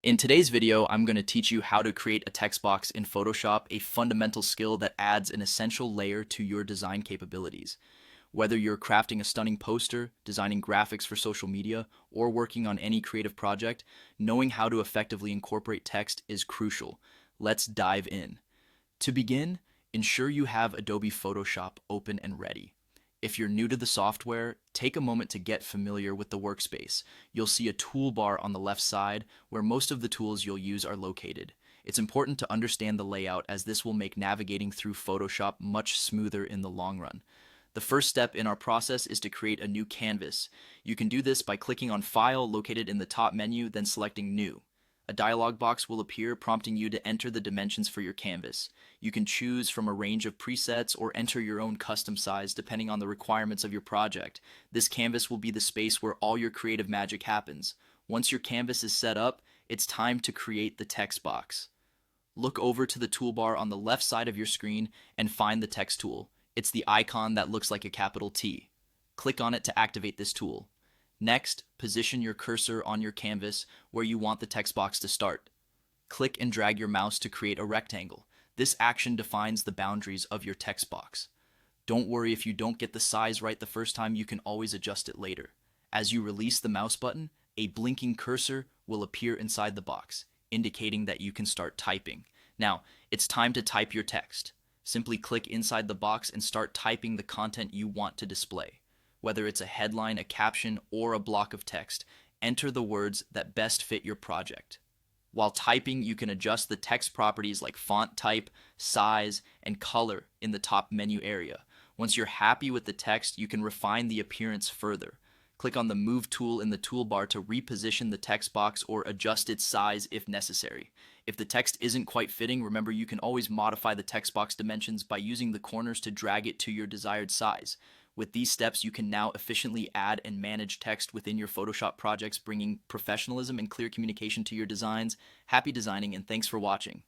In today's video, I'm going to teach you how to create a text box in Photoshop, a fundamental skill that adds an essential layer to your design capabilities. Whether you're crafting a stunning poster, designing graphics for social media, or working on any creative project, knowing how to effectively incorporate text is crucial. Let's dive in. To begin, ensure you have Adobe Photoshop open and ready. If you're new to the software, take a moment to get familiar with the workspace. You'll see a toolbar on the left side where most of the tools you'll use are located. It's important to understand the layout as this will make navigating through Photoshop much smoother in the long run. The first step in our process is to create a new canvas. You can do this by clicking on File located in the top menu, then selecting New. A dialog box will appear prompting you to enter the dimensions for your canvas. You can choose from a range of presets or enter your own custom size depending on the requirements of your project. This canvas will be the space where all your creative magic happens. Once your canvas is set up, it's time to create the text box. Look over to the toolbar on the left side of your screen and find the text tool. It's the icon that looks like a capital T. Click on it to activate this tool. Next, position your cursor on your canvas where you want the text box to start. Click and drag your mouse to create a rectangle. This action defines the boundaries of your text box. Don't worry if you don't get the size right the first time, you can always adjust it later. As you release the mouse button, a blinking cursor will appear inside the box, indicating that you can start typing. Now, it's time to type your text. Simply click inside the box and start typing the content you want to display. Whether it's a headline, a caption, or a block of text, enter the words that best fit your project. While typing, you can adjust the text properties like font type, size, and color in the top menu area. Once you're happy with the text, you can refine the appearance further. Click on the Move tool in the toolbar to reposition the text box or adjust its size if necessary. If the text isn't quite fitting, remember you can always modify the text box dimensions by using the corners to drag it to your desired size. With these steps, you can now efficiently add and manage text within your Photoshop projects, bringing professionalism and clear communication to your designs. Happy designing, and thanks for watching.